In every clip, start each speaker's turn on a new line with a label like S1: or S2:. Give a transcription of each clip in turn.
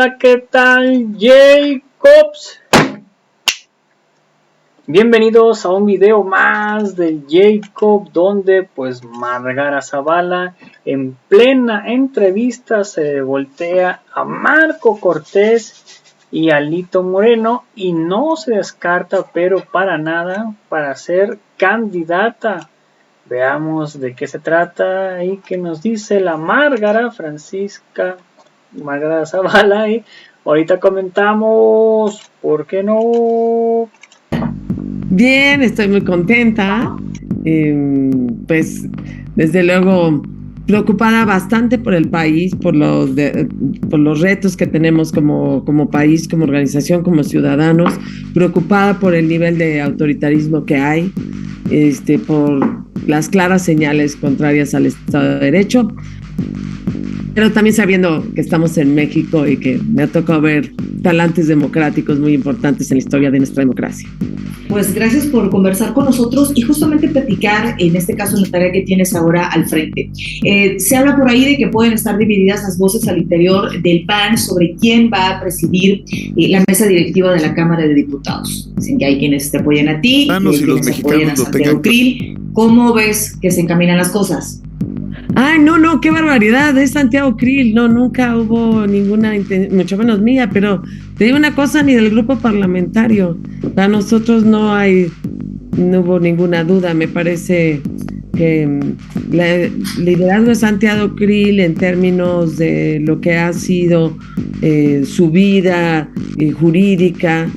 S1: Hola, ¿qué tal, Jacobs? Bienvenidos a un video más del Jacob, donde pues Margarita Zavala en plena entrevista se voltea a Marco Cortés y a Lito Moreno y no se descarta, pero para nada, para ser candidata. Veamos de qué se trata y qué nos dice la Margarita Zavala. Y ahorita comentamos, ¿por qué no?
S2: Bien, estoy muy contenta. Pues desde luego preocupada bastante por el país, por los retos que tenemos como país, como organización, como ciudadanos, preocupada por el nivel de autoritarismo que hay, por las claras señales contrarias al Estado de Derecho, pero también sabiendo que estamos en México y que me ha tocado ver talantes democráticos muy importantes en la historia de nuestra democracia.
S3: Pues gracias por conversar con nosotros y justamente platicar, en este caso, la tarea que tienes ahora al frente. Se habla por ahí de que pueden estar divididas las voces al interior del PAN sobre quién va a presidir la mesa directiva de la Cámara de Diputados. Dicen que hay quienes te apoyan a ti,
S4: y
S3: hay quienes apoyan a Santiago Krill. ¿Cómo ves que se encaminan las cosas?
S2: Ay, no, qué barbaridad, es Santiago Krill, no, nunca hubo ninguna, mucho menos mía, pero te digo una cosa, ni del grupo parlamentario, para nosotros no hubo ninguna duda, me parece que el liderazgo de Santiago Krill en términos de lo que ha sido su vida jurídica,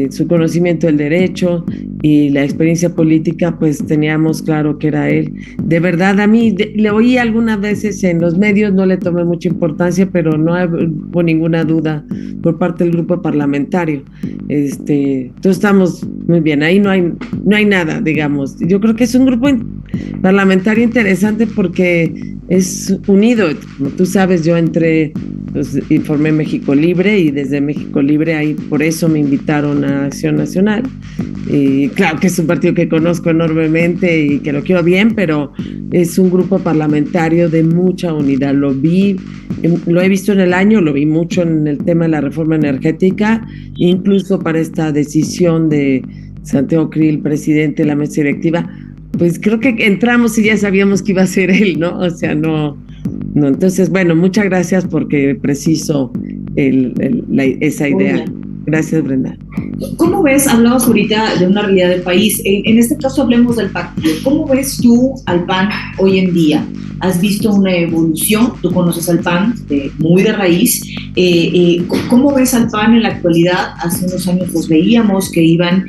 S2: su conocimiento del derecho y la experiencia política, pues teníamos claro que era él. De verdad, a mí le oí algunas veces en los medios, no le tomé mucha importancia, pero no hubo ninguna duda por parte del grupo parlamentario. Entonces estamos muy bien, ahí no hay nada, digamos. Yo creo que es un grupo parlamentario interesante porque es unido. Como tú sabes, yo entré, pues, y formé México Libre, y desde México Libre ahí por eso me invitaron a Acción Nacional. Y claro que es un partido que conozco enormemente y que lo quiero bien, pero es un grupo parlamentario de mucha unidad. Lo he visto en el año, lo vi mucho en el tema de la reforma energética, incluso para esta decisión de Santiago Krill, presidente de la mesa directiva. Pues creo que entramos y ya sabíamos que iba a ser él, ¿no? O sea, no. Entonces, bueno, muchas gracias porque preciso esa idea. Gracias, Brenda.
S3: ¿Cómo ves? Hablabas ahorita de una realidad del país. En este caso hablemos del partido. ¿Cómo ves tú al PAN hoy en día? ¿Has visto una evolución? Tú conoces al PAN muy de raíz. ¿Cómo ves al PAN en la actualidad? Hace unos años los veíamos que iban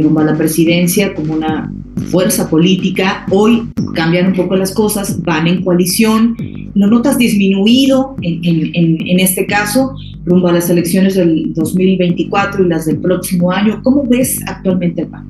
S3: rumbo a la presidencia como una fuerza política. Hoy cambian un poco las cosas, van en coalición. ¿Lo notas disminuido en este caso rumbo a las elecciones del 2024 y las del próximo año? ¿Cómo ves actualmente el PAN?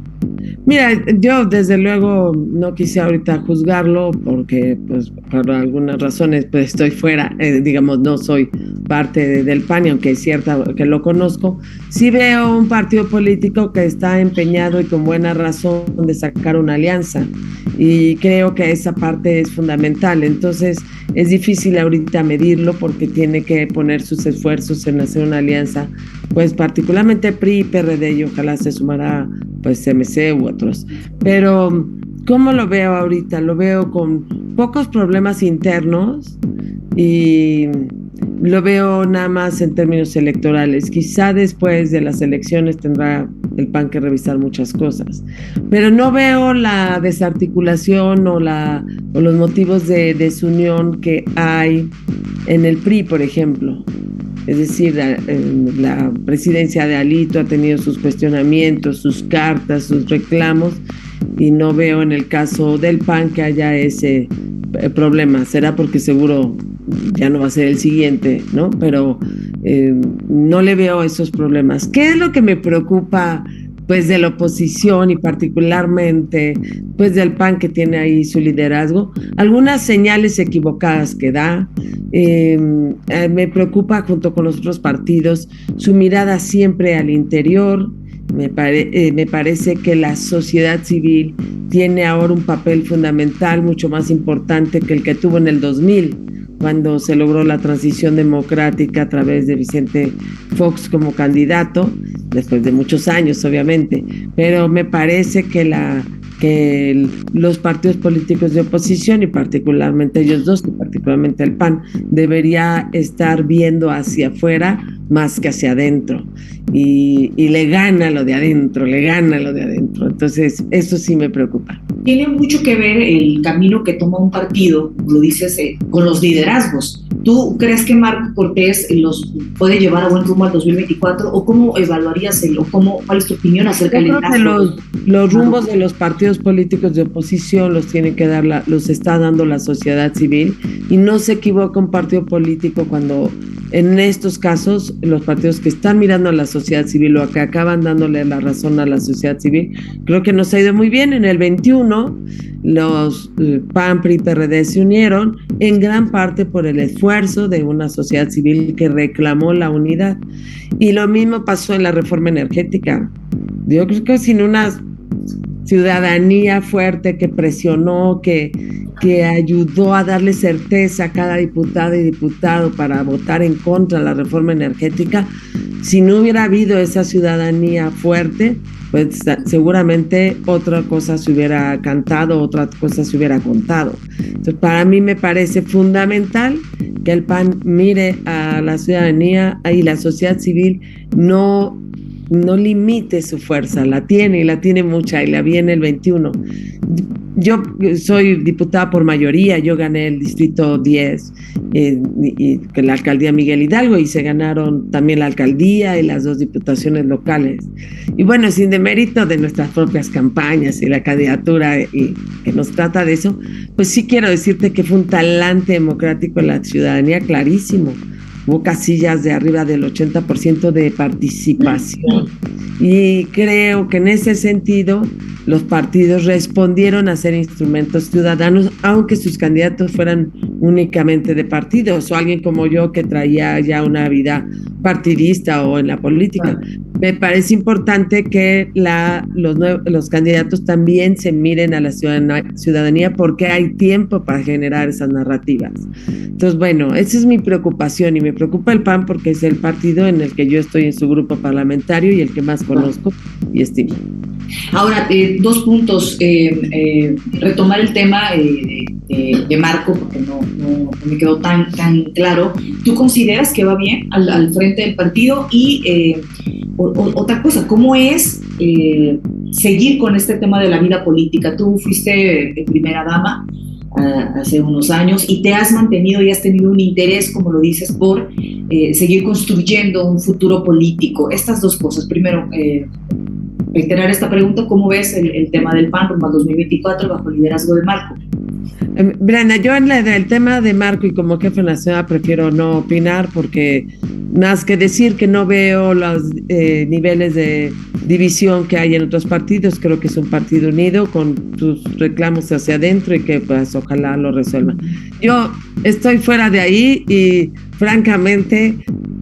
S2: Mira, yo desde luego no quise ahorita juzgarlo porque pues por algunas razones pues estoy fuera, digamos, no soy parte del PAN, y aunque es cierta que lo conozco, sí veo un partido político que está empeñado y con buena razón de sacar una alianza, y creo que esa parte es fundamental. Entonces es difícil ahorita medirlo porque tiene que poner sus esfuerzos en hacer una alianza, pues particularmente PRI, PRD, y ojalá se sumará pues MC u otros. Pero ¿cómo lo veo ahorita? Lo veo con pocos problemas internos y lo veo nada más en términos electorales. Quizá después de las elecciones tendrá el PAN que revisar muchas cosas, pero no veo la desarticulación o los motivos de desunión que hay en el PRI, por ejemplo. Es decir, la presidencia de Alito ha tenido sus cuestionamientos, sus cartas, sus reclamos, y no veo en el caso del PAN que haya ese problema. Será porque seguro ya no va a ser el siguiente, ¿no? Pero no le veo esos problemas. ¿Qué es lo que me preocupa pues de la oposición y particularmente pues del PAN, que tiene ahí su liderazgo? Algunas señales equivocadas que da. Me preocupa, junto con los otros partidos, su mirada siempre al interior. Me parece que la sociedad civil tiene ahora un papel fundamental, mucho más importante que el que tuvo en el 2000, cuando se logró la transición democrática a través de Vicente Fox como candidato, después de muchos años, obviamente, pero me parece que los partidos políticos de oposición, y particularmente ellos dos, y particularmente el PAN, debería estar viendo hacia afuera más que hacia adentro. Y le gana lo de adentro, le gana lo de adentro. Entonces, eso sí me preocupa.
S3: Tiene mucho que ver el camino que toma un partido, como lo dices, con los liderazgos. ¿Tú crees que Marco Cortés los puede llevar a buen rumbo al 2024? ¿O cómo evaluarías cuál es tu opinión acerca del liderazgo?
S2: Yo creo que los rumbos de los partidos políticos de oposición los tiene que dar los está dando la sociedad civil, y no se equivoca un partido político cuando en estos casos los partidos que están mirando a la sociedad civil o que acaban dándole la razón a la sociedad civil, creo que nos ha ido muy bien. En el 21 los PAN, PRI, PRD se unieron en gran parte por el esfuerzo de una sociedad civil que reclamó la unidad, y lo mismo pasó en la reforma energética. Yo creo que sin una ciudadanía fuerte que presionó, que ayudó a darle certeza a cada diputada y diputado para votar en contra de la reforma energética, si no hubiera habido esa ciudadanía fuerte, pues seguramente otra cosa se hubiera cantado, otra cosa se hubiera contado. Entonces, para mí me parece fundamental que el PAN mire a la ciudadanía y la sociedad civil no limite su fuerza, la tiene, y la tiene mucha, y la vi en el 21. Yo soy diputada por mayoría, yo gané el distrito 10 y la alcaldía Miguel Hidalgo, y se ganaron también la alcaldía y las 2 diputaciones locales. Y bueno, sin demérito de nuestras propias campañas y la candidatura y que nos trata de eso, pues sí quiero decirte que fue un talante democrático en la ciudadanía clarísimo. Hubo casillas de arriba del 80% de participación, y creo que en ese sentido los partidos respondieron a ser instrumentos ciudadanos, aunque sus candidatos fueran únicamente de partidos, o alguien como yo que traía ya una vida partidista o en la política. Me parece importante que los candidatos también se miren a la ciudadanía, porque hay tiempo para generar esas narrativas. Entonces, bueno, esa es mi preocupación, y me preocupa el PAN porque es el partido en el que yo estoy en su grupo parlamentario y el que más conozco y estimo.
S3: Ahora, 2 puntos. Retomar el tema de Marco, porque no me quedó tan claro. ¿Tú consideras que va bien al frente del partido? Y otra cosa, ¿cómo es seguir con este tema de la vida política? Tú fuiste primera dama hace unos años y te has mantenido y has tenido un interés, como lo dices, por seguir construyendo un futuro político. Estas 2 cosas. Primero, reiterar esta pregunta: ¿cómo ves el tema del PAN rumbo al 2024 bajo el liderazgo de Marco?
S2: Brenda, yo en el tema de Marco y como jefe nacional prefiero no opinar, porque más que decir que no veo los niveles de división que hay en otros partidos. Creo que es un partido unido con sus reclamos hacia adentro y que pues ojalá lo resuelvan. Yo estoy fuera de ahí y francamente,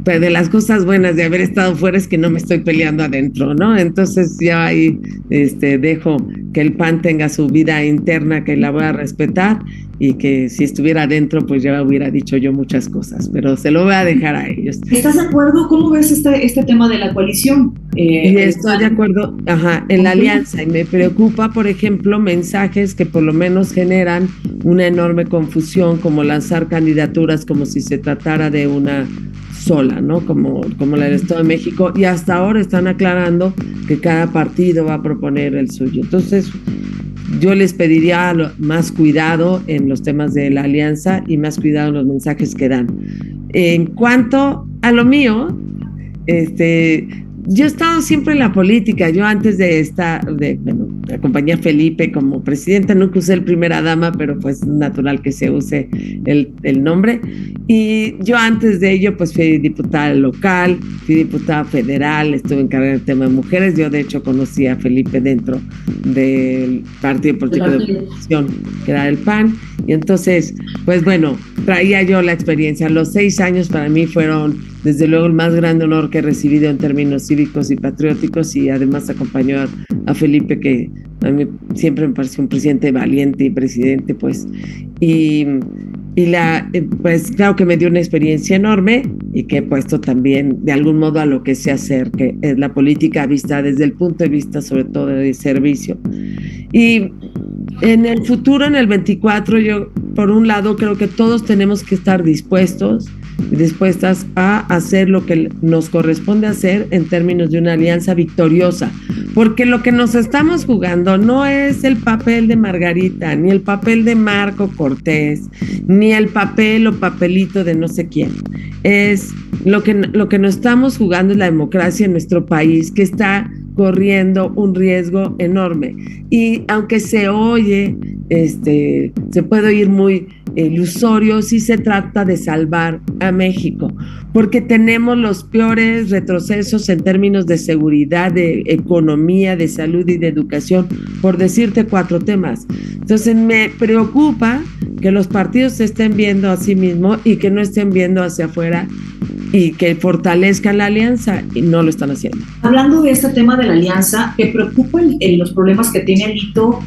S2: pues de las cosas buenas de haber estado fuera es que no me estoy peleando adentro, ¿no? Entonces ya ahí dejo que el PAN tenga su vida interna, que la voy a respetar, y que si estuviera adentro pues ya hubiera dicho yo muchas cosas, pero se lo voy a dejar a ellos.
S3: ¿Estás de acuerdo? ¿Cómo ves este tema de la coalición?
S2: Estoy de acuerdo, en la alianza, y me preocupa, por ejemplo, mensajes que por lo menos generan una enorme confusión, como lanzar candidaturas como si se tratara de una sola, ¿no? Como la del Estado de México, y hasta ahora están aclarando que cada partido va a proponer el suyo. Entonces, yo les pediría más cuidado en los temas de la alianza y más cuidado en los mensajes que dan. En cuanto a lo mío, yo he estado siempre en la política. Yo antes de acompañé a Felipe como presidenta, nunca usé el primera dama, pero pues es natural que se use el nombre. Y yo antes de ello pues fui diputada local, fui diputada federal, estuve encargada del tema de mujeres. Yo de hecho conocí a Felipe dentro del partido político de oposición, que era el PAN. Y entonces, pues bueno, traía yo la experiencia. Los 6 años para mí fueron desde luego el más grande honor que he recibido en términos cívicos y patrióticos, y además acompañó a Felipe, que a mí siempre me pareció un presidente valiente y presidente, pues, y pues claro que me dio una experiencia enorme y que he puesto también de algún modo a lo que sé hacer, que es la política vista desde el punto de vista sobre todo de servicio. Y en el futuro, en el 24, yo por un lado creo que todos tenemos que estar dispuestas a hacer lo que nos corresponde hacer en términos de una alianza victoriosa, porque lo que nos estamos jugando no es el papel de Margarita, ni el papel de Marco Cortés, ni el papel o papelito de no sé quién. Es lo que nos estamos jugando es la democracia en nuestro país, que está corriendo un riesgo enorme. Y aunque se oye, se puede oír muy ilusorio, sí se trata de salvar a México, porque tenemos los peores retrocesos en términos de seguridad, de economía, de salud y de educación, por decirte 4 temas. Entonces me preocupa que los partidos se estén viendo a sí mismos y que no estén viendo hacia afuera y que fortalezcan la alianza, y no lo están haciendo.
S3: Hablando de este tema de la alianza, ¿te preocupan los problemas que tiene Alito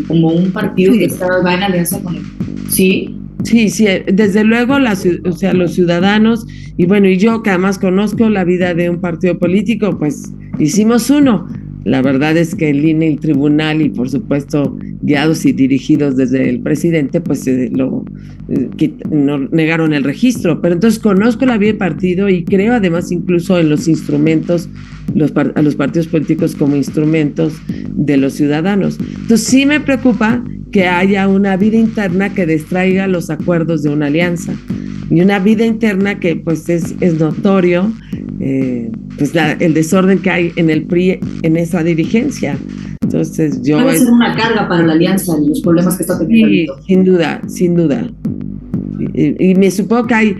S3: como un partido que va en alianza con él? ¿Sí?
S2: Sí, desde luego los ciudadanos, y bueno, y yo que además conozco la vida de un partido político, pues hicimos uno. La verdad es que el INE, el tribunal y por supuesto guiados y dirigidos desde el presidente, pues no negaron el registro. Pero entonces conozco la vida del partido y creo además incluso en los instrumentos, a los partidos políticos como instrumentos de los ciudadanos. Entonces sí me preocupa que haya una vida interna que distraiga los acuerdos de una alianza y una vida interna que pues es notorio, pues el desorden que hay en el PRI en esa dirigencia. Entonces
S3: puede ser una carga para la alianza y los problemas que está teniendo.
S2: Sí, sin duda. Y me supongo que hay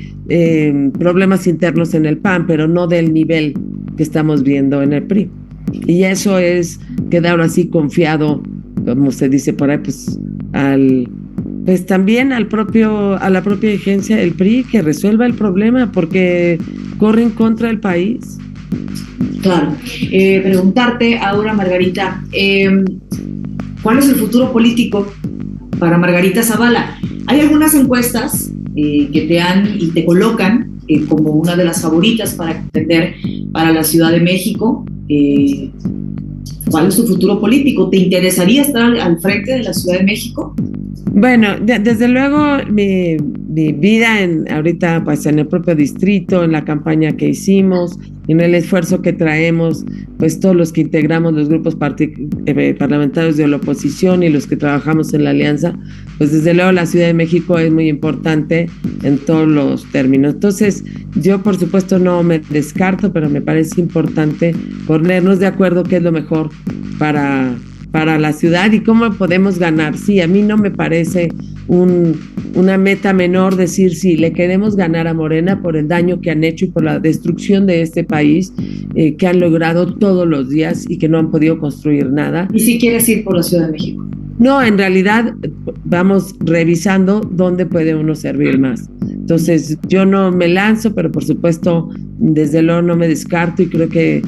S2: problemas internos en el PAN, pero no del nivel que estamos viendo en el PRI. Y eso es quedar ahora sí confiado, como se dice por ahí, pues también a la propia dirigencia del PRI que resuelva el problema, porque corre en contra del país.
S3: Claro. Preguntarte ahora, Margarita, ¿cuál es el futuro político para Margarita Zavala? Hay algunas encuestas que te colocan como una de las favoritas para contender para la Ciudad de México. ¿Cuál es tu futuro político? ¿Te interesaría estar al frente de la Ciudad de México?
S2: Bueno, desde luego mi vida ahorita pues en el propio distrito, en la campaña que hicimos, en el esfuerzo que traemos, pues todos los que integramos los grupos parlamentarios de la oposición y los que trabajamos en la alianza, pues desde luego la Ciudad de México es muy importante en todos los términos. Entonces, yo por supuesto no me descarto, pero me parece importante ponernos de acuerdo qué es lo mejor para la ciudad y cómo podemos ganar. Sí, a mí no me parece una meta menor decir si le queremos ganar a Morena por el daño que han hecho y por la destrucción de este país que han logrado todos los días y que no han podido construir nada.
S3: ¿Y si quieres ir por la Ciudad de México?
S2: No, en realidad vamos revisando dónde puede uno servir más. Entonces yo no me lanzo, pero por supuesto desde luego no me descarto y creo que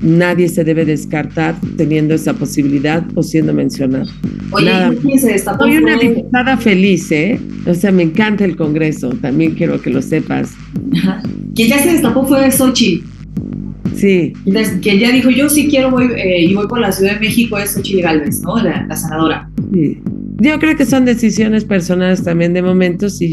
S2: nadie se debe descartar teniendo esa posibilidad o siendo mencionado.
S3: Oye, ¿quién se destapó?
S2: Soy una diputada feliz, o sea, me encanta el Congreso, también quiero que lo sepas.
S3: Ajá. Quien ya se destapó fue Xochitl.
S2: Sí.
S3: Quien ya dijo, yo sí quiero, voy por la Ciudad de México, es Xochitl Gálvez, ¿no? La senadora.
S2: Sí. Yo creo que son decisiones personales también de momentos y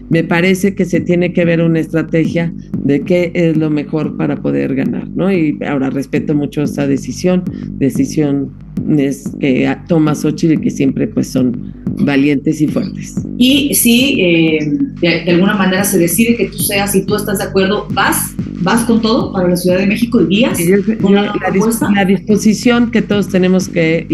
S2: me parece que se tiene que ver una estrategia de qué es lo mejor para poder ganar, ¿no? Y ahora respeto mucho esa decisiones que toma Xochitl y que siempre pues son valientes y fuertes.
S3: Y si de alguna manera se decide que tú seas, si tú estás de acuerdo, ¿vas con todo para la Ciudad de México y guías?
S2: La disposición que todos tenemos que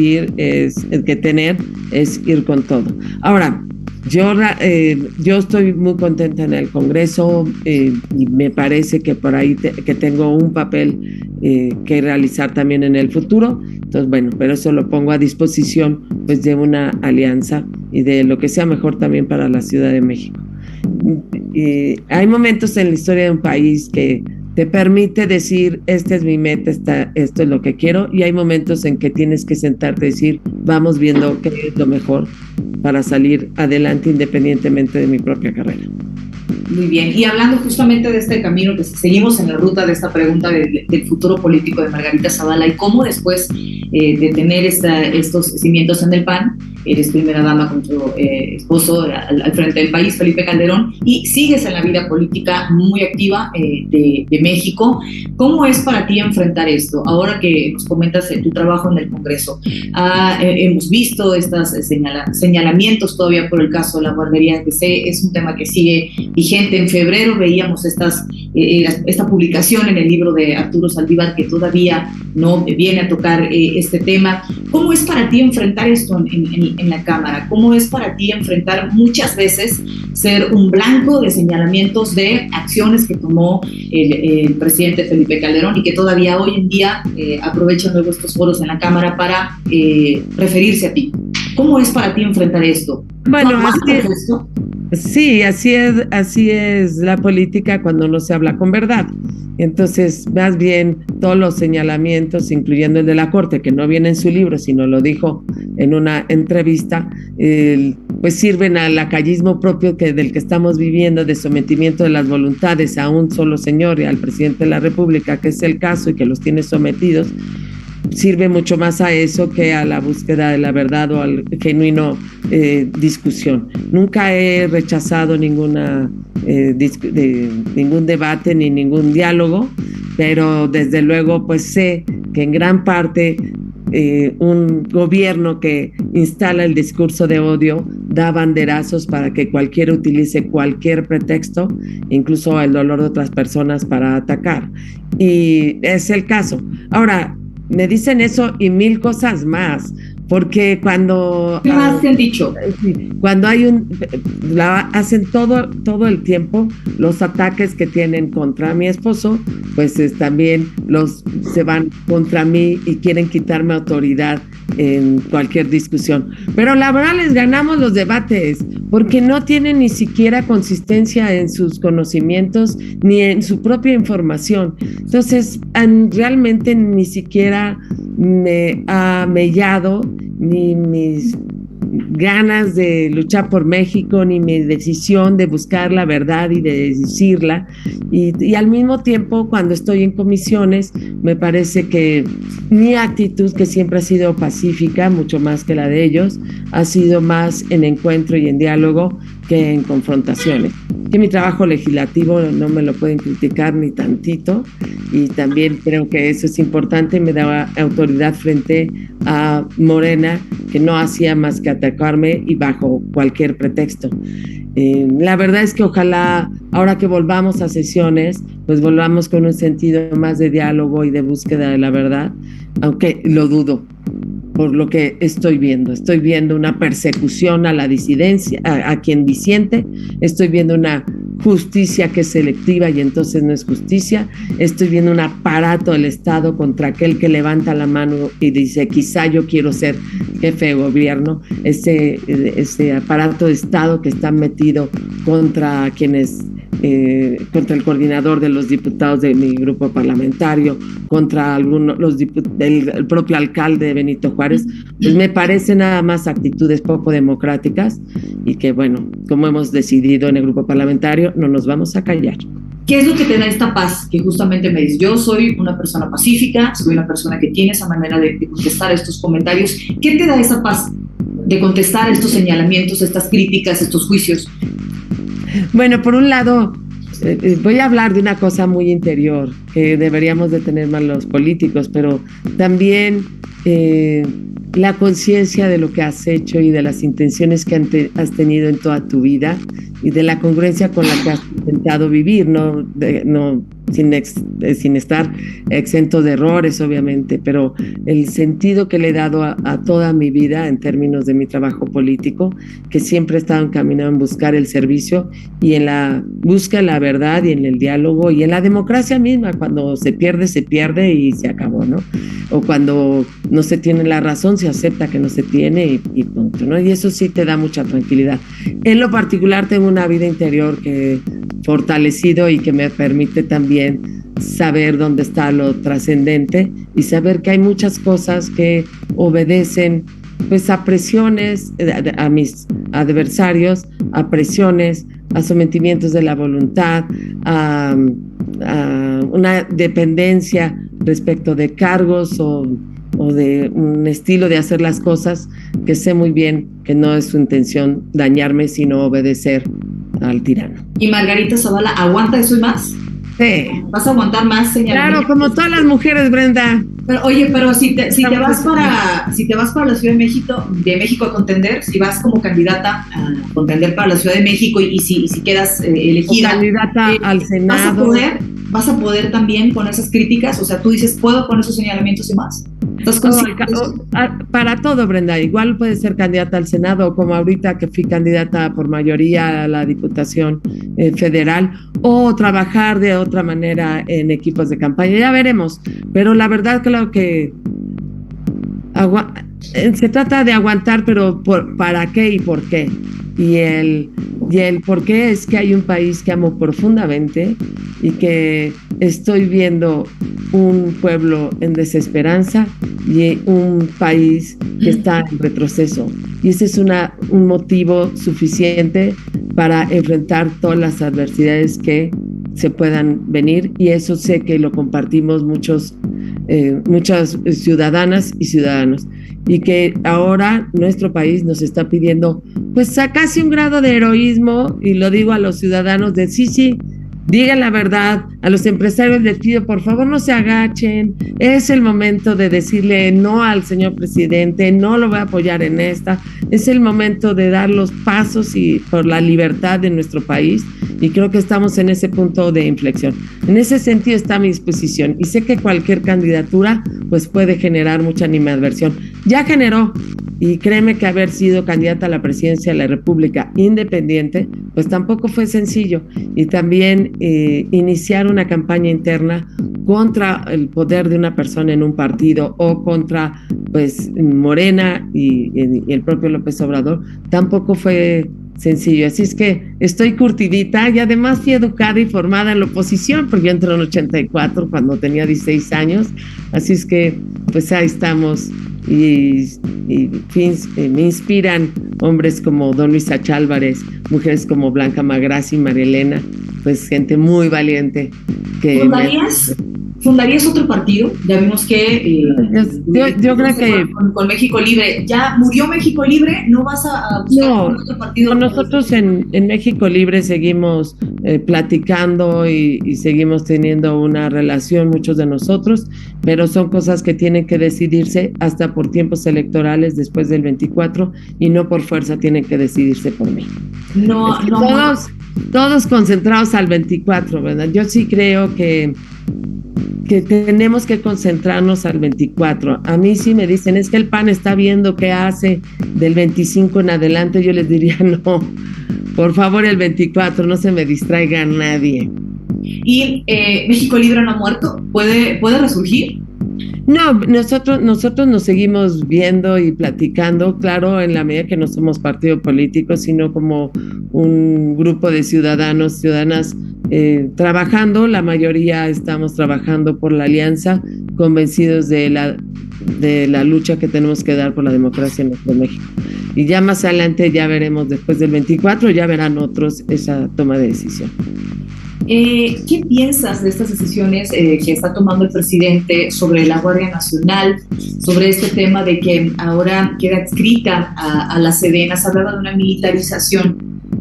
S2: tener es ir con todo. Ahora, yo estoy muy contenta en el Congreso y me parece que por ahí que tengo un papel que realizar también en el futuro. Entonces, bueno, pero eso lo pongo a disposición pues de una alianza y de lo que sea mejor también para la Ciudad de México. Hay momentos en la historia de un país que te permite decir, esta es mi meta, esto es lo que quiero, y hay momentos en que tienes que sentarte y decir, vamos viendo qué es lo mejor para salir adelante independientemente de mi propia carrera.
S3: Muy bien, y hablando justamente de este camino, que seguimos en la ruta de esta pregunta del futuro político de Margarita Zavala y cómo después de tener estos cimientos en el PAN, eres primera dama con tu esposo al frente del país, Felipe Calderón, y sigues en la vida política muy activa de México. ¿Cómo es para ti enfrentar esto? Ahora que nos comentas tu trabajo en el Congreso, hemos visto estos señalamientos todavía por el caso de la guardería DC, es un tema que sigue vigente. En febrero veíamos esta publicación en el libro de Arturo Saldívar que todavía no viene a tocar este tema. ¿Cómo es para ti enfrentar esto en la Cámara? ¿Cómo es para ti enfrentar muchas veces ser un blanco de señalamientos de acciones que tomó el presidente Felipe Calderón y que todavía hoy en día aprovechan luego estos foros en la Cámara para referirse a ti? ¿Cómo es para ti enfrentar esto?
S2: Bueno, sí, así es la política cuando no se habla con verdad. Entonces, más bien, todos los señalamientos, incluyendo el de la Corte, que no viene en su libro, sino lo dijo en una entrevista, pues sirven al lacayismo propio del que estamos viviendo, de sometimiento de las voluntades a un solo señor y al presidente de la República, que es el caso y que los tiene sometidos. Sirve mucho más a eso que a la búsqueda de la verdad o al genuino discusión. Nunca he rechazado ningún debate ni ningún diálogo, pero desde luego pues sé que en gran parte un gobierno que instala el discurso de odio da banderazos para que cualquiera utilice cualquier pretexto, incluso el dolor de otras personas, para atacar. Y es el caso. Ahora, me dicen eso y mil cosas más, porque cuando...
S3: ¿Qué más te han dicho?
S2: Cuando hacen todo el tiempo los ataques que tienen contra mi esposo, pues también se van contra mí y quieren quitarme autoridad en cualquier discusión. Pero la verdad les ganamos los debates, porque no tienen ni siquiera consistencia en sus conocimientos ni en su propia información. Entonces, realmente ni siquiera me ha mellado ni mis ganas de luchar por México, ni mi decisión de buscar la verdad y de decirla. Y al mismo tiempo, cuando estoy en comisiones, me parece que mi actitud, que siempre ha sido pacífica, mucho más que la de ellos, ha sido más en encuentro y en diálogo que en confrontaciones. Que mi trabajo legislativo no me lo pueden criticar ni tantito, y también creo que eso es importante. Me daba autoridad frente a Morena, que no hacía más que atacarme y bajo cualquier pretexto. La verdad es que ojalá ahora que volvamos a sesiones, pues volvamos con un sentido más de diálogo y de búsqueda de la verdad, aunque lo dudo por lo que estoy viendo. Estoy viendo una persecución a la disidencia, a quien disiente. Estoy viendo una justicia que es selectiva y entonces no es justicia. Estoy viendo un aparato del Estado contra aquel que levanta la mano y dice, quizá yo quiero ser jefe de gobierno. Ese aparato de Estado que está metido contra quienes... contra el coordinador de los diputados de mi grupo parlamentario, contra el propio alcalde de Benito Juárez, pues me parecen nada más actitudes poco democráticas y que, bueno, como hemos decidido en el grupo parlamentario, no nos vamos a callar.
S3: ¿Qué es lo que te da esta paz? Que justamente me dices, yo soy una persona pacífica, soy una persona que tiene esa manera de contestar estos comentarios. ¿Qué te da esa paz de contestar estos señalamientos, estas críticas, estos juicios?
S2: Bueno, por un lado, voy a hablar de una cosa muy interior que deberíamos de tener más los políticos, pero también la conciencia de lo que has hecho y de las intenciones que has tenido en toda tu vida y de la congruencia con la que has intentado vivir, sin estar exento de errores, obviamente, pero el sentido que le he dado a toda mi vida en términos de mi trabajo político, que siempre he estado encaminado en buscar el servicio y en la búsqueda de la verdad y en el diálogo y en la democracia misma. Cuando se pierde y se acabó, ¿no? O cuando no se tiene la razón, se acepta que no se tiene y punto, ¿no? Y eso sí te da mucha tranquilidad. En lo particular tengo una vida interior que fortalecido y que me permite también saber dónde está lo trascendente y saber que hay muchas cosas que obedecen pues a presiones a mis adversarios, a presiones, a sometimientos de la voluntad, a una dependencia respecto de cargos o de un estilo de hacer las cosas que sé muy bien que no es su intención dañarme, sino obedecer al tirano.
S3: ¿Y Margarita Zavala aguanta eso y más?
S2: Sí.
S3: ¿Vas a aguantar más señalamientos?
S2: Claro, como todas las mujeres, Brenda.
S3: Pero, oye, pero si te vas para la Ciudad de México a contender, si vas como candidata a contender para la Ciudad de México y si quedas elegida,
S2: candidata al Senado,
S3: vas a poder también con esas críticas, o sea, tú dices, ¿puedo con esos señalamientos y más?
S2: Para todo, Brenda, igual puedes ser candidata al Senado, como ahorita que fui candidata por mayoría a la Diputación Federal, o trabajar de otra manera en equipos de campaña, ya veremos, pero la verdad creo que se trata de aguantar, pero ¿para qué y por qué? Y el por qué es que hay un país que amo profundamente y que estoy viendo un pueblo en desesperanza y un país que está en retroceso. Y ese es un motivo suficiente para enfrentar todas las adversidades que se puedan venir, y eso sé que lo compartimos muchas ciudadanas y ciudadanos, y que ahora nuestro país nos está pidiendo pues a casi un grado de heroísmo, y lo digo a los ciudadanos de sí, digan la verdad. A los empresarios les pido, por favor, no se agachen. Es el momento de decirle no al señor presidente, no lo voy a apoyar en esta. Es el momento de dar los pasos y por la libertad de nuestro país, y creo que estamos en ese punto de inflexión. En ese sentido está mi disposición, y sé que cualquier candidatura pues puede generar mucha animadversión. Ya generó, y créeme que haber sido candidata a la presidencia de la República independiente pues tampoco fue sencillo, y también iniciar una campaña interna contra el poder de una persona en un partido o contra pues Morena y el propio López Obrador tampoco fue sencillo. Así es que estoy curtidita, y además fui educada y formada en la oposición, porque yo entré en 84 cuando tenía 16 años, así es que pues ahí estamos, y me inspiran hombres como don Luis Sacha Álvarez, mujeres como Blanca Magrazzi, María Elena, pues gente muy valiente.
S3: ¿Fundarías otro partido? Ya vimos que
S2: yo creo que
S3: con México Libre, ¿ya murió México Libre? ¿No vas a buscar otro partido?
S2: Nosotros en México Libre seguimos platicando y seguimos teniendo una relación, muchos de nosotros, pero son cosas que tienen que decidirse hasta por tiempos electorales después del 24, y no por fuerza tienen que decidirse por mí. Todos concentrados al 24, ¿verdad? Yo sí creo que tenemos que concentrarnos al 24. A mí sí me dicen, es que el PAN está viendo qué hace del 25 en adelante. Yo les diría, no, por favor, el 24, no se me distraiga nadie.
S3: ¿Y México Libre no ha muerto? ¿Puede resurgir?
S2: No, nosotros nos seguimos viendo y platicando, claro, en la medida que no somos partido político, sino como un grupo de ciudadanas, trabajando. La mayoría estamos trabajando por la alianza, convencidos de la lucha que tenemos que dar por la democracia en nuestro México. Y ya más adelante, ya veremos, después del 24, ya verán otros esa toma de decisión.
S3: ¿Qué piensas de estas decisiones que está tomando el presidente sobre la Guardia Nacional, sobre este tema de que ahora queda adscrita a la Sedena? Se hablaba de una militarización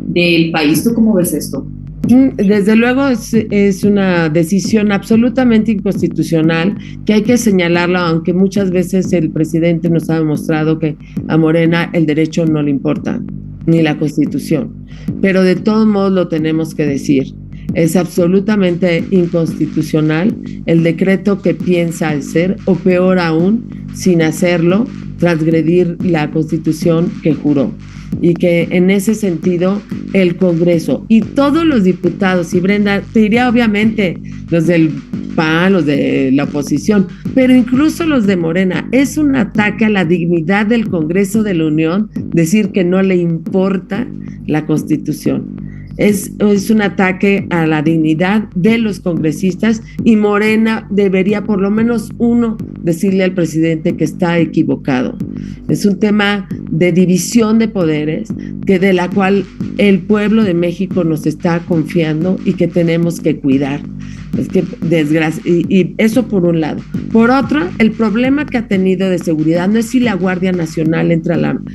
S3: del país. ¿Tú cómo ves esto?
S2: Desde luego es una decisión absolutamente inconstitucional, que hay que señalarlo, aunque muchas veces el presidente nos ha demostrado que a Morena el derecho no le importa, ni la Constitución, pero de todos modos lo tenemos que decir. Es absolutamente inconstitucional el decreto que piensa hacer, o peor aún, sin hacerlo, transgredir la Constitución que juró. Y que en ese sentido el Congreso y todos los diputados, y Brenda, te diría obviamente los del PAN, los de la oposición, pero incluso los de Morena, es un ataque a la dignidad del Congreso de la Unión decir que no le importa la Constitución. Es un ataque a la dignidad de los congresistas, y Morena debería por lo menos uno decirle al presidente que está equivocado. Es un tema de división de poderes de la cual el pueblo de México nos está confiando y que tenemos que cuidar. Es que desgracia, y eso por un lado. Por otro, el problema que ha tenido de seguridad no es si la Guardia Nacional entra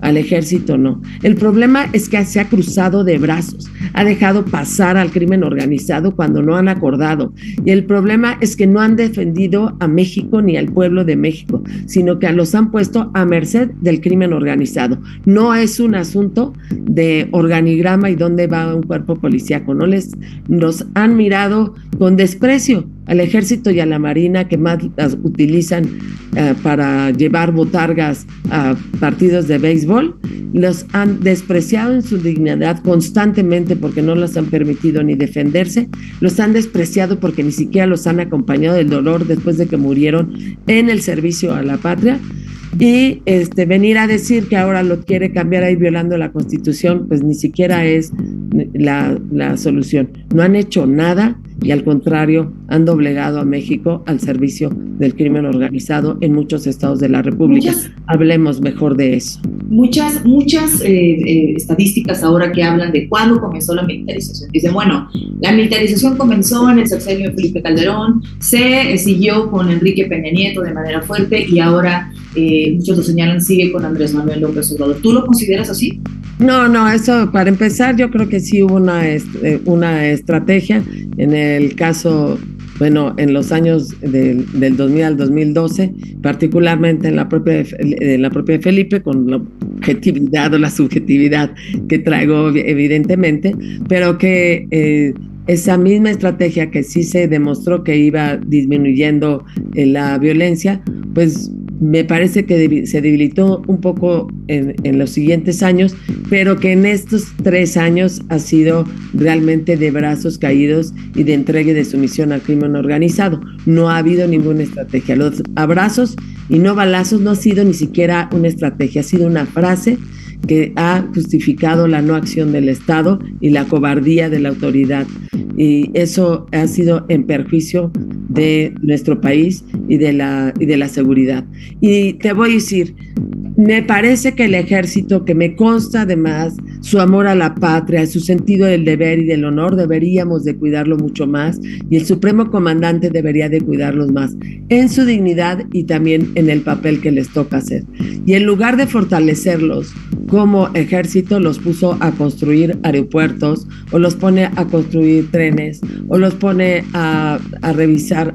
S2: al ejército o no. El problema es que se ha cruzado de brazos, ha dejado pasar al crimen organizado cuando no han acordado. Y el problema es que no han defendido a México ni al pueblo de México, sino que los han puesto a merced del crimen organizado. No es un asunto de organigrama y dónde va un cuerpo policíaco. Nos han mirado con desprecio al ejército y a la marina, que más las utilizan para llevar botargas a partidos de béisbol. Los han despreciado en su dignidad constantemente porque no los han permitido ni defenderse. Los han despreciado porque ni siquiera los han acompañado del dolor después de que murieron en el servicio a la patria. Y venir a decir que ahora lo quiere cambiar ahí violando la Constitución, pues ni siquiera es la solución. No han hecho nada y al contrario han doblegado a México al servicio del crimen organizado en muchos estados de la República. Hablemos mejor de eso.
S3: Muchas estadísticas ahora que hablan de cuándo comenzó la militarización. Dicen, bueno, la militarización comenzó en el sexenio de Felipe Calderón, se siguió con Enrique Peña Nieto de manera fuerte y ahora muchos lo señalan, sigue con Andrés Manuel López Obrador. ¿Tú lo consideras así?
S2: No, eso para empezar yo creo que sí hubo una estrategia. En el caso, bueno, en los años del 2000 al 2012, particularmente en la propia Felipe, con la objetividad o la subjetividad que traigo evidentemente, pero que esa misma estrategia que sí se demostró que iba disminuyendo la violencia, pues me parece que se debilitó un poco en los siguientes años, pero que en estos 3 años ha sido realmente de brazos caídos y de entrega y de sumisión al crimen organizado. No ha habido ninguna estrategia. Los abrazos y no balazos no ha sido ni siquiera una estrategia, ha sido una frase que ha justificado la no acción del Estado y la cobardía de la autoridad. Y eso ha sido en perjuicio de nuestro país y de la seguridad. Y te voy a decir, me parece que el ejército, que me consta además su amor a la patria, su sentido del deber y del honor, deberíamos de cuidarlo mucho más, y el supremo comandante debería de cuidarlos más en su dignidad y también en el papel que les toca hacer. Y en lugar de fortalecerlos como ejército, los puso a construir aeropuertos, o los pone a construir trenes, o los pone a revisar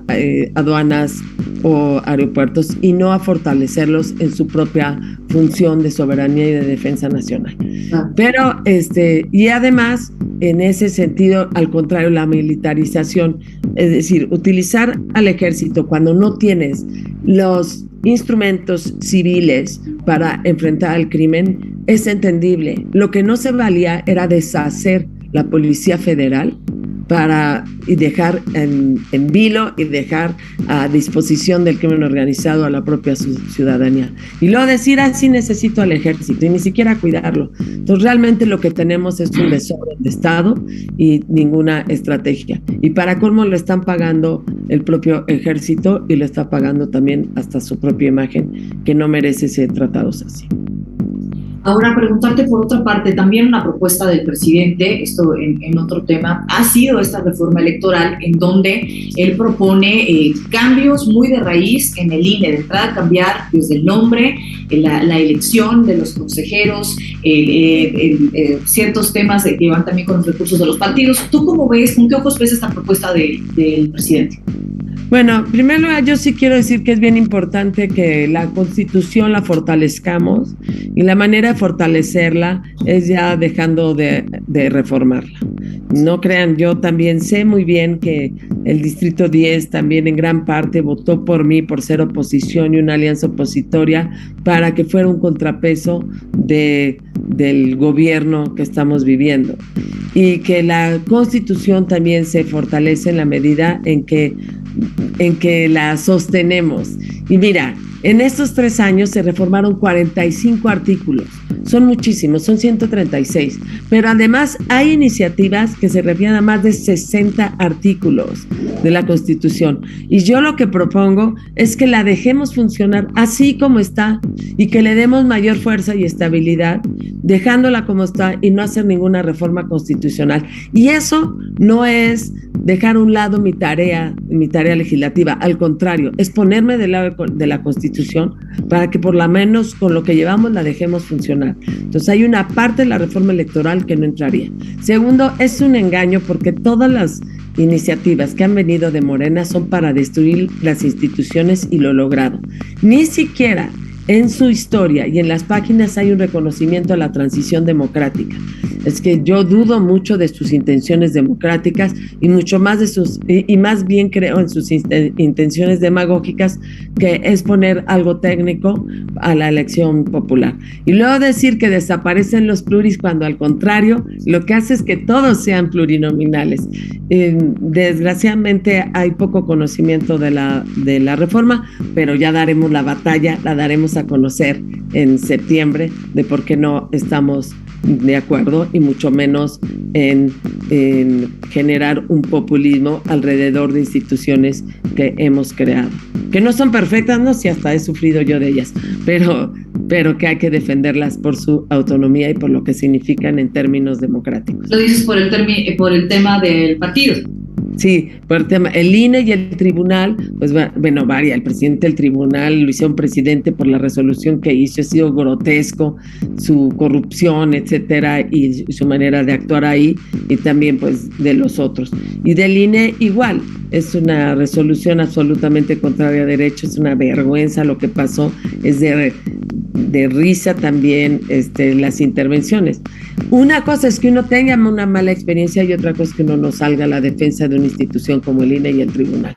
S2: aduanas o aeropuertos, y no a fortalecerlos en su propia función de soberanía y de defensa nacional. Pero y además, en ese sentido, al contrario, la militarización, es decir, utilizar al ejército cuando no tienes los instrumentos civiles para enfrentar al crimen, es entendible. Lo que no se valía era deshacer la Policía Federal y dejar en vilo y dejar a disposición del crimen organizado a la propia ciudadanía. Y luego decir, así necesito al ejército, y ni siquiera cuidarlo. Entonces realmente lo que tenemos es un desorden de Estado y ninguna estrategia. Y para colmo le están pagando el propio ejército, y le está pagando también hasta su propia imagen, que no merece ser tratados así.
S3: Ahora, preguntarte por otra parte, también una propuesta del presidente, esto en otro tema, ha sido esta reforma electoral en donde él propone cambios muy de raíz en el INE, de entrada cambiar desde el nombre, la elección de los consejeros, ciertos temas que van también con los recursos de los partidos. ¿Tú cómo ves, con qué ojos ves esta propuesta del presidente?
S2: Bueno, primero yo sí quiero decir que es bien importante que la Constitución la fortalezcamos, y la manera de fortalecerla es ya dejando de reformarla. No crean, yo también sé muy bien que el Distrito 10 también en gran parte votó por mí por ser oposición y una alianza opositoria para que fuera un contrapeso del gobierno que estamos viviendo, y que la Constitución también se fortalece en la medida en que la sostenemos. Y mira, En estos 3 años se reformaron 45 artículos. Son muchísimos, son 136. Pero además hay iniciativas que se refieren a más de 60 artículos de la Constitución. Y yo lo que propongo es que la dejemos funcionar así como está y que le demos mayor fuerza y estabilidad, dejándola como está y no hacer ninguna reforma constitucional. Y eso no es dejar a un lado mi tarea legislativa, al contrario, es ponerme del lado de la Constitución para que por lo menos con lo que llevamos la dejemos funcionar. Entonces hay una parte de la reforma electoral que no entraría. Segundo, es un engaño porque todas las iniciativas que han venido de Morena son para destruir las instituciones y lo logrado. Ni siquiera en su historia y en las páginas hay un reconocimiento a la transición democrática. Es que yo dudo mucho de sus intenciones democráticas y mucho más de sus, y más bien creo en sus intenciones demagógicas, que es poner algo técnico a la elección popular. Y luego decir que desaparecen los pluris cuando al contrario lo que hace es que todos sean plurinominales. Desgraciadamente hay poco conocimiento de la reforma, pero ya daremos la batalla, la daremos a conocer en septiembre de por qué no estamos de acuerdo y mucho menos en generar un populismo alrededor de instituciones que hemos creado, que no son perfectas, no sé si hasta he sufrido yo de ellas, pero que hay que defenderlas por su autonomía y por lo que significan en términos democráticos.
S3: Lo dices por el tema del partido.
S2: Sí, por el tema, el INE y el tribunal, pues bueno, varia, el presidente del tribunal lo hicieron presidente por la resolución que hizo, ha sido grotesco, su corrupción, etcétera, y su manera de actuar ahí, y también pues de los otros. Y del INE igual, es una resolución absolutamente contraria a derecho, es una vergüenza lo que pasó, es de risa también las intervenciones. Una cosa es que uno tenga una mala experiencia y otra cosa es que uno no salga a la defensa de una institución como el INE y el tribunal.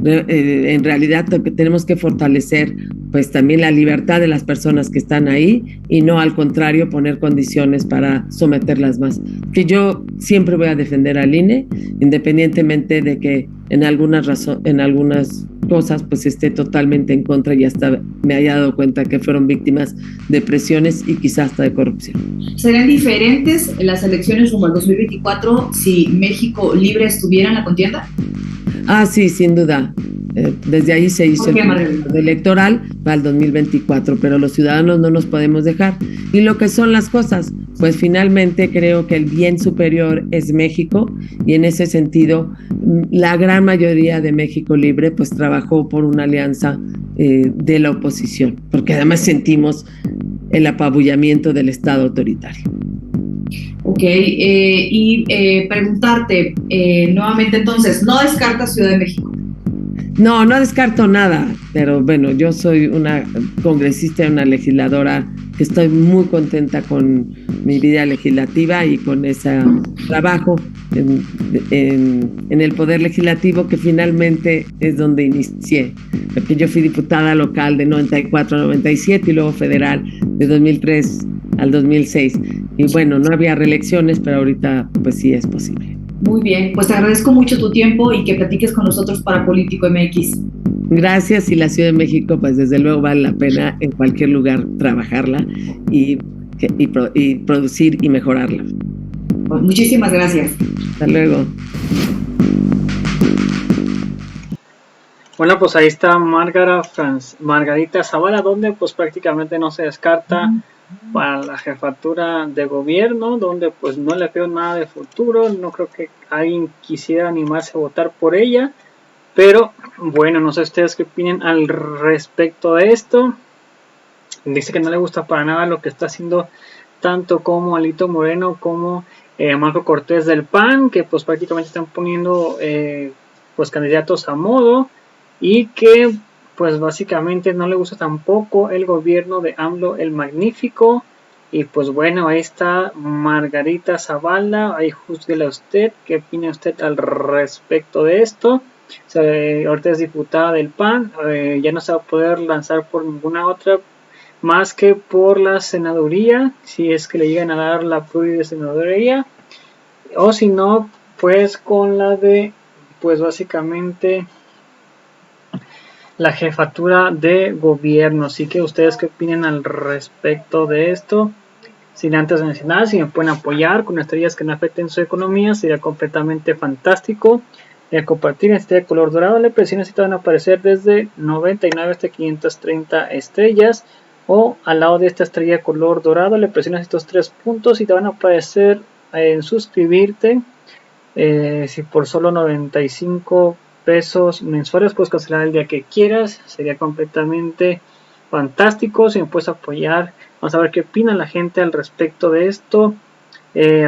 S2: En realidad tenemos que fortalecer pues también la libertad de las personas que están ahí y no al contrario poner condiciones para someterlas más. Que yo siempre voy a defender al INE, independientemente de que en algunas cosas pues esté totalmente en contra y hasta me haya dado cuenta que fueron víctimas de presiones y quizás hasta de corrupción.
S3: ¿Serían diferentes las elecciones rumbo al 2024 si México Libre estuviera en la contienda?
S2: Ah, sí, sin duda. Desde ahí se hizo el electoral para el 2024, pero los ciudadanos no nos podemos dejar. Y lo que son las cosas, pues finalmente creo que el bien superior es México y en ese sentido la gran mayoría de México Libre pues trabajó por una alianza de la oposición, porque además sentimos el apabullamiento del Estado autoritario.
S3: Ok, preguntarte nuevamente entonces, ¿no descartas Ciudad de México?
S2: No descarto nada, pero bueno, yo soy una congresista y una legisladora que estoy muy contenta con mi vida legislativa y con ese trabajo en el Poder Legislativo, que finalmente es donde inicié, porque yo fui diputada local de 94 a 97 y luego federal de 2003 al 2006. Y bueno, no había reelecciones, pero ahorita pues sí es posible.
S3: Muy bien, pues te agradezco mucho tu tiempo y que platiques con nosotros para Político MX.
S2: Gracias, y la Ciudad de México, pues desde luego vale la pena en cualquier lugar trabajarla y producir y mejorarla.
S3: Pues muchísimas gracias.
S2: Hasta luego.
S1: Bueno, pues ahí está Margarita Zavala, donde pues prácticamente no se descarta para la jefatura de gobierno, donde pues no le veo nada de futuro, no creo que alguien quisiera animarse a votar por ella, pero bueno, no sé ustedes qué opinan al respecto de esto. Dice que no le gusta para nada lo que está haciendo tanto como Alito Moreno como Marco Cortés del PAN, que pues prácticamente están poniendo pues candidatos a modo, y que pues básicamente no le gusta tampoco el gobierno de AMLO el Magnífico. Y pues bueno, ahí está Margarita Zavala, ahí júzguela usted, qué opina usted al respecto de esto. Ahorita es diputada del PAN, ya no se va a poder lanzar por ninguna otra más que por la senaduría, si es que le llegan a dar la pluri de senaduría, o si no, pues con la de, pues básicamente la jefatura de gobierno. Así que ustedes qué opinan al respecto de esto. Sin antes mencionar, si me pueden apoyar con estrellas que no afecten su economía, sería completamente fantástico. Y a compartir en este color dorado, le presiones y te van a aparecer desde 99 hasta 530 estrellas. O al lado de esta estrella color dorado, le presionas estos 3 puntos y te van a aparecer en suscribirte. Si por solo 95 pesos mensuales puedes cancelar el día que quieras, sería completamente fantástico. Si me puedes apoyar, vamos a ver qué opina la gente al respecto de esto.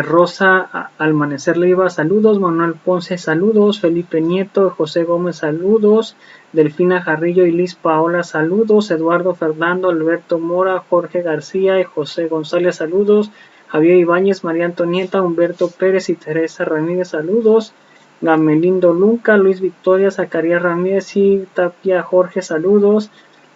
S1: Rosa Almanecer Leiva, saludos. Manuel Ponce, saludos. Felipe Nieto, José Gómez, saludos. Delfina Jarrillo y Liz Paola, saludos. Eduardo Fernando, Alberto Mora, Jorge García y José González, saludos. Javier Ibáñez, María Antonieta, Humberto Pérez y Teresa Ramírez, saludos. Gamelindo Lunca, Luis Victoria, Zacarías Ramírez y Tapia Jorge, saludos.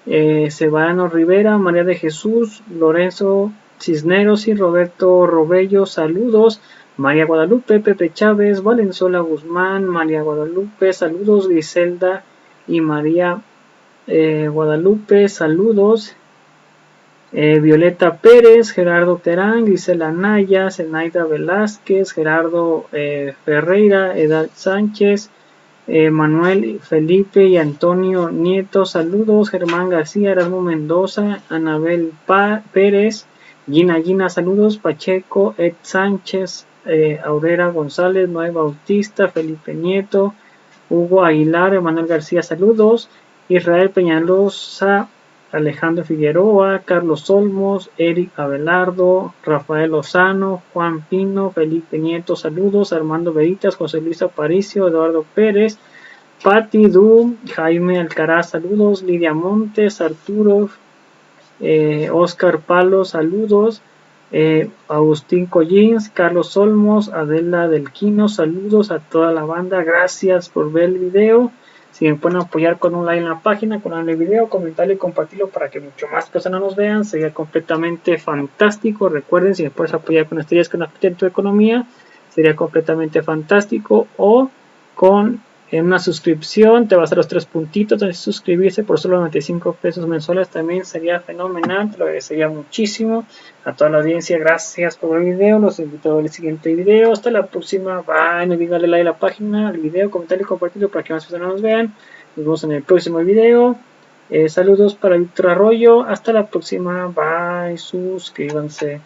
S1: Sebastián Rivera, María de Jesús, Lorenzo Cisneros y Roberto Robello, saludos. María Guadalupe, Pepe Chávez, Valenzuela Guzmán, María Guadalupe, saludos. Griselda y María Guadalupe, saludos. Violeta Pérez, Gerardo Terán, Gisela Naya, Zenaida Velázquez, Gerardo Ferreira, Edad Sánchez, Manuel Felipe y Antonio Nieto, saludos. Germán García, Erasmo Mendoza, Anabel Pérez, Gina, saludos. Pacheco, Ed Sánchez, Aurera González, Noé Bautista, Felipe Nieto, Hugo Aguilar, Emanuel García, saludos. Israel Peñalosa, Alejandro Figueroa, Carlos Olmos, Eric Abelardo, Rafael Lozano, Juan Pino, Felipe Nieto, saludos. Armando Veritas, José Luis Aparicio, Eduardo Pérez, Patti Du, Jaime Alcaraz, saludos. Lidia Montes, Arturo, Oscar Palo, saludos. Agustín Collins, Carlos Olmos, Adela del Quino, saludos a toda la banda, gracias por ver el video. Si me pueden apoyar con un like en la página, con el video, comentarlo y compartirlo para que mucho más personas nos vean, sería completamente fantástico. Recuerden, si me puedes apoyar con estrellas que no afecten tu economía, sería completamente fantástico. O con una suscripción, te vas a los 3 puntitos de suscribirse por solo 95 pesos mensuales, también sería fenomenal, te lo agradecería muchísimo. A toda la audiencia, gracias por el video, los invito a ver el siguiente video, hasta la próxima, bye, no olviden darle like a la página, al video, comentar y compartirlo para que más personas nos vean. Nos vemos en el próximo video. Saludos para Víctor Arroyo, hasta la próxima, bye, suscríbanse.